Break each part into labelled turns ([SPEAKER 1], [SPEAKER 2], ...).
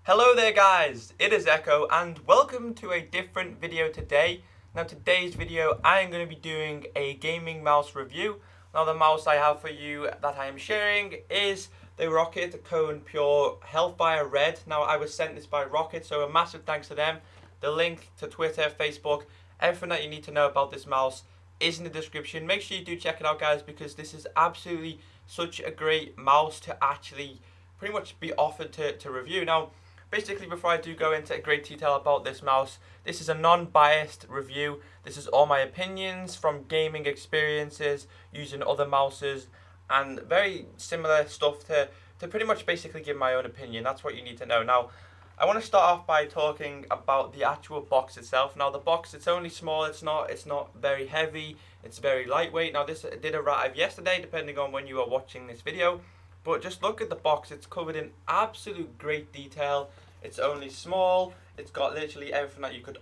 [SPEAKER 1] Hello there guys, it is Echo and welcome to a different video today. Now today's video I am going to be doing a gaming mouse review. Now the mouse I have for you that I am sharing is the ROCCAT Kone Pure Hellfire Red. Now I was sent this by ROCCAT, so a massive thanks to them. The link to Twitter, Facebook, everything that you need to know about this mouse is in the description. Make sure you do check it out guys, because this is absolutely such a great mouse to actually pretty much be offered to review. Now basically, before I do go into great detail about this mouse, this is a non-biased review. This is all my opinions from gaming experiences, using other mouses, and very similar stuff to pretty much basically give my own opinion. That's what you need to know. Now, I want to start off by talking about the actual box itself. Now, the box, it's only small. It's not very heavy. It's very lightweight. Now, this did arrive yesterday, depending on when you are watching this video. But just look at the box. It's covered in absolute great detail. It's only small. It's got literally everything that you could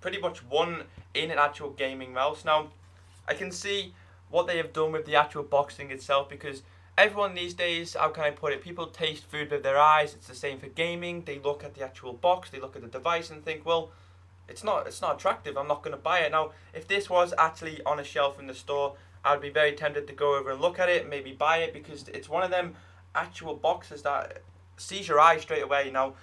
[SPEAKER 1] pretty much want in an actual gaming mouse. Now, I can see what they have done with the actual boxing itself, because everyone these days, how can I put it, people taste food with their eyes. It's the same for gaming. They look at the actual box, they look at the device and think, well, it's not attractive, I'm not going to buy it. Now, if this was actually on a shelf in the store, I'd be very tempted to go over and look at it, maybe buy it, because it's one of them actual boxes that sees your eye straight away. Now,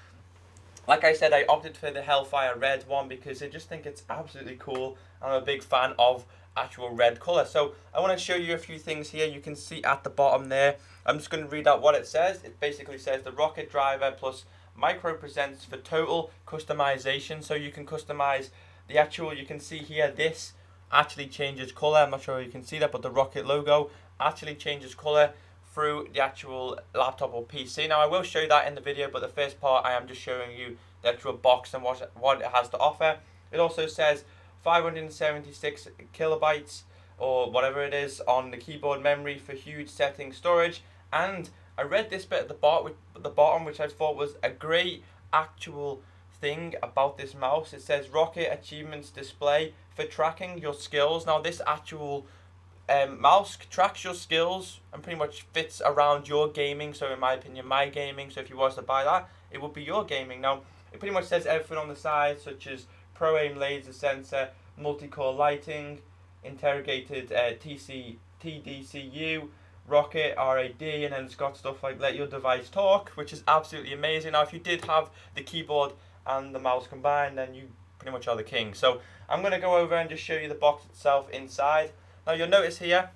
[SPEAKER 1] like I said, I opted for the Hellfire Red one because I just think it's absolutely cool. I'm a big fan of actual red colour. So I want to show you a few things here. You can see at the bottom there, I'm just going to read out what it says. It basically says the ROCCAT driver plus micro presents for total customization. So you can customize the actual, you can see here, this actually changes colour. I'm not sure you can see that, but the ROCCAT logo actually changes colour through the actual laptop or PC. Now I will show you that in the video, but the first part I am just showing you the actual box and what it has to offer. It also says 576 kilobytes or whatever it is on the keyboard memory for huge setting storage. And I read this bit at the bottom, which I thought was a great actual thing about this mouse. It says ROCCAT achievements display for tracking your skills. Now this actual mouse tracks your skills and pretty much fits around your gaming. So in my opinion, my gaming. So if you was to buy that, it would be your gaming. Now it pretty much says everything on the side, such as Pro Aim laser sensor, multi-core lighting, interrogated TDCU, ROCCAT RAD, and then it's got stuff like let your device talk, which is absolutely amazing. Now if you did have the keyboard and the mouse combined, then you pretty much are the king. So I'm going to go over and just show you the box itself inside. Now you'll notice here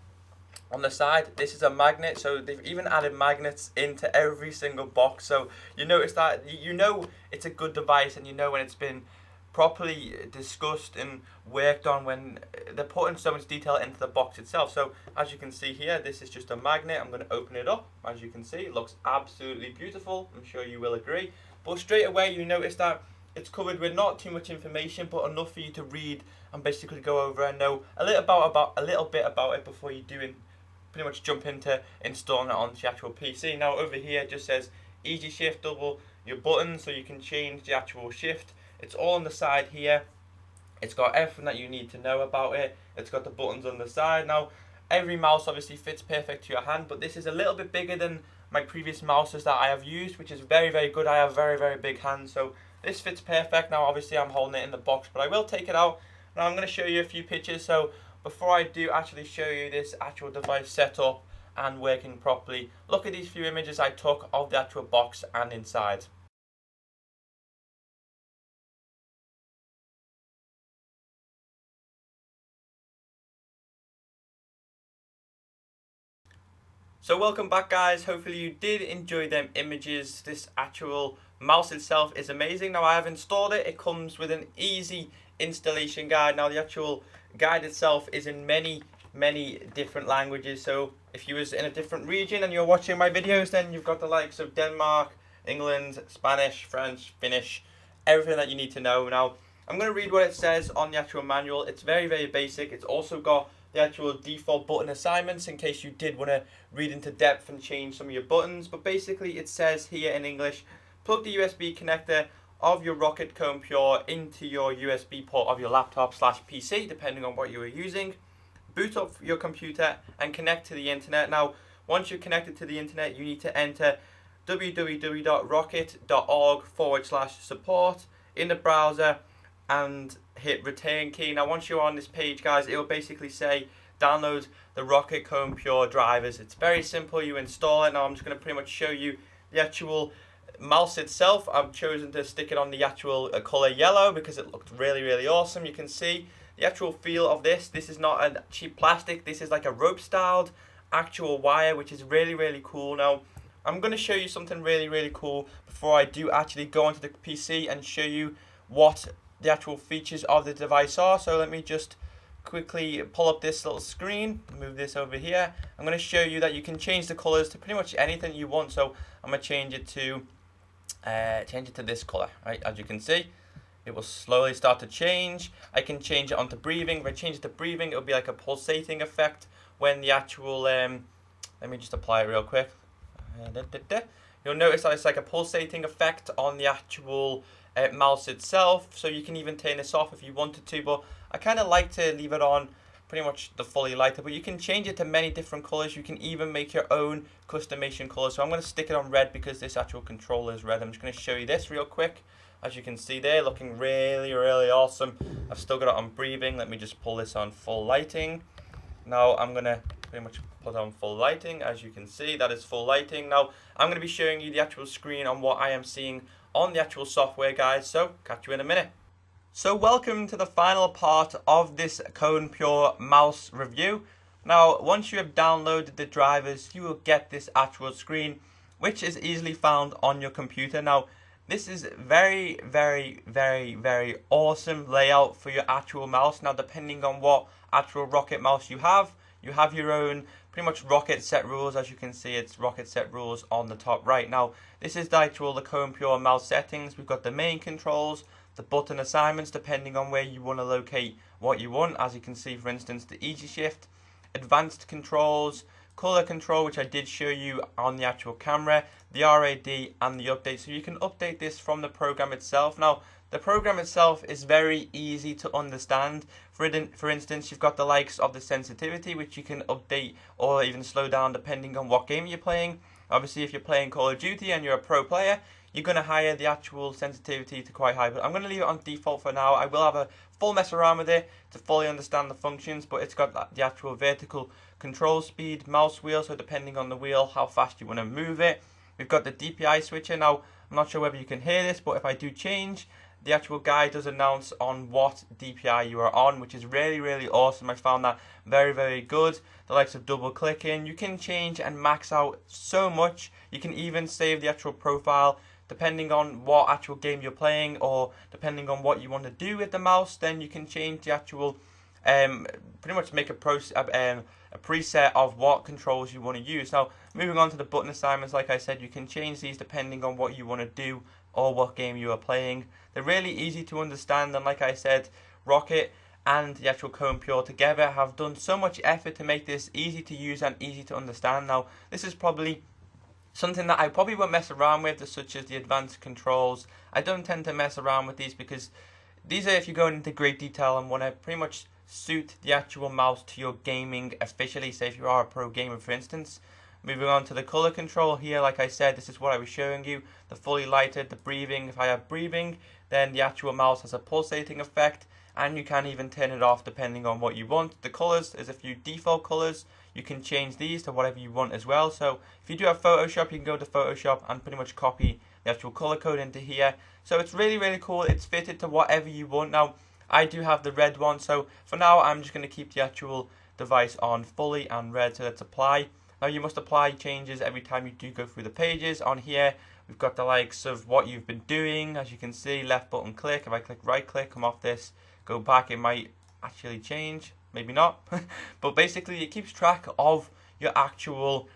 [SPEAKER 1] on the side, this is a magnet, so they've even added magnets into every single box. So you notice that, you know it's a good device, and you know when it's been properly discussed and worked on, when they're putting so much detail into the box itself. So as you can see here, this is just a magnet. I'm going to open it up. As you can see, it looks absolutely beautiful. I'm sure you will agree. But straight away you notice that it's covered with not too much information, but enough for you to read and basically go over and know a little bit about it before you do pretty much jump into installing it onto the actual PC. Now over here it just says easy shift, double your buttons so you can change the actual shift. It's all on the side here. It's got everything that you need to know about it. It's got the buttons on the side. Now every mouse obviously fits perfect to your hand, but this is a little bit bigger than my previous mouses that I have used, which is very, very good. I have very, very big hands, so this fits perfect. Now obviously I'm holding it in the box, but I will take it out. Now I'm going to show you a few pictures. So before I do actually show you this actual device set up and working properly, look at these few images I took of the actual box and inside. So welcome back guys, hopefully you did enjoy them images. This actual mouse itself is amazing. Now I have installed it. It comes with an easy installation guide. Now the actual guide itself is in many different languages. So if you was in a different region and you're watching my videos, then you've got the likes of Denmark, England, Spanish, French, Finnish, everything that you need to know. Now I'm going to read what it says on the actual manual. It's very, very basic. It's also got the actual default button assignments in case you did want to read into depth and change some of your buttons. But basically it says here in English, plug the USB connector of your ROCCAT Kone Pure into your USB port of your laptop / PC, depending on what you are using. Boot up your computer and connect to the internet. Now once you're connected to the internet, you need to enter www.rocket.org/support in the browser and hit return key. Now once you're on this page, guys, it will basically say download the ROCCAT Kone Pure drivers. It's very simple. You install it. Now I'm just going to pretty much show you the actual mouse itself. I've chosen to stick it on the actual color yellow because it looked really awesome. You can see the actual feel of this. This is not a cheap plastic. This is like a rope styled actual wire, which is really cool. Now I'm going to show you something really cool before I do actually go onto the PC and show you what the actual features of the device are. So let me just quickly pull up this little screen, move this over here. I'm going to show you that you can change the colors to pretty much anything you want. So I'm going to change it to this color, right? As you can see, it will slowly start to change. I can change it onto breathing. If I change it to breathing, it'll be like a pulsating effect when the actual let me just apply it real quick. You'll notice that it's like a pulsating effect on the actual mouse itself. So you can even turn this off if you wanted to, but I kind of like to leave it on pretty much the fully lighted, but you can change it to many different colors. You can even make your own customization colors. So I'm going to stick it on red because this actual controller is red. I'm just going to show you this real quick. As you can see there, looking really awesome. I've still got it on breathing. Let me just pull this on full lighting. Now I'm going to pretty much put on full lighting. As you can see, that is full lighting. Now I'm going to be showing you the actual screen on what I am seeing on the actual software, guys. So catch you in a minute. So welcome to the final part of this Kone Pure mouse review. Now once you have downloaded the drivers, you will get this actual screen, which is easily found on your computer. Now this is very awesome layout for your actual mouse. Now depending on what actual ROCCAT mouse you have your own pretty much ROCCAT set rules. As you can see, it's ROCCAT set rules on the top right. Now this is the actual Kone Pure mouse settings. We've got the main controls, the button assignments depending on where you want to locate what you want. As you can see, for instance, the easy shift, advanced controls, color control, which I did show you on the actual camera, the RAD and the update. So you can update this from the program itself. Now the program itself is very easy to understand. For instance, you've got the likes of the sensitivity, which you can update or even slow down depending on what game you're playing. Obviously, if you're playing Call of Duty and you're a pro player, you're going to hire the actual sensitivity to quite high. But I'm going to leave it on default for now. I will have a full mess around with it to fully understand the functions, but it's got the actual vertical control speed mouse wheel, so depending on the wheel, how fast you want to move it. We've got the DPI switcher. Now, I'm not sure whether you can hear this, but if I do change, the actual guide does announce on what DPI you are on, which is really awesome. I found that very good. The likes of double clicking, you can change and max out so much. You can even save the actual profile depending on what actual game you're playing, or depending on what you want to do with the mouse. Then you can change the actual pretty much make a preset of what controls you want to use. Now moving on to the button assignments, like I said, you can change these depending on what you want to do or what game you are playing. They're really easy to understand, and like I said, ROCCAT and the actual Kone Pure together have done so much effort to make this easy to use and easy to understand. Now this is probably something that I probably won't mess around with, such as the advanced controls. I don't tend to mess around with these because these are if you're going into great detail and want to pretty much suit the actual mouse to your gaming officially. Say if you are a pro gamer, for instance. Moving on to the color control here, like I said, this is what I was showing you. The fully lighted, the breathing. If I have breathing, then the actual mouse has a pulsating effect, and you can even turn it off depending on what you want. The colors, there's a few default colors. You can change these to whatever you want as well. So if you do have Photoshop, you can go to Photoshop and pretty much copy the actual color code into here. So it's really cool. It's fitted to whatever you want. Now I do have the red one, so for now I'm just going to keep the actual device on fully and red. So let's apply. Now you must apply changes every time you do go through the pages. On here we've got the likes of what you've been doing. As you can see, left button click. If I click right click, come off this, go back, it might actually change, maybe not. But basically it keeps track of your actual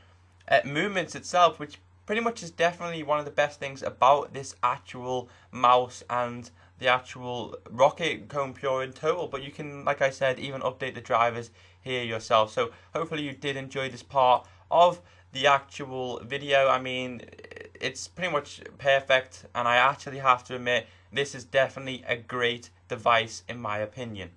[SPEAKER 1] movements itself, which pretty much is definitely one of the best things about this actual mouse and the actual ROCCAT Kone Pure in total. But you can, like I said, even update the drivers here yourself. So hopefully you did enjoy this part of the actual video. I mean, it's pretty much perfect, and I actually have to admit, this is definitely a great device in my opinion.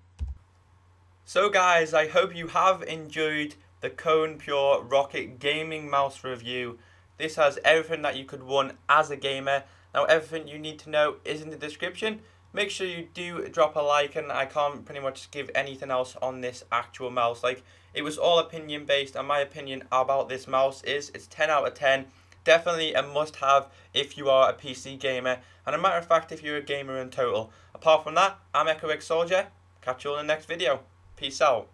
[SPEAKER 1] So guys, I hope you have enjoyed the Kone Pure ROCCAT gaming mouse review. This has everything that you could want as a gamer. Now everything you need to know is in the description. Make sure you do drop a like, and I can't pretty much give anything else on this actual mouse. Like, it was all opinion based, and my opinion about this mouse is it's 10 out of 10. Definitely a must have if you are a PC gamer, and a matter of fact if you're a gamer in total. Apart from that, I'm Echo X Soldier. Catch you all in the next video. Peace out.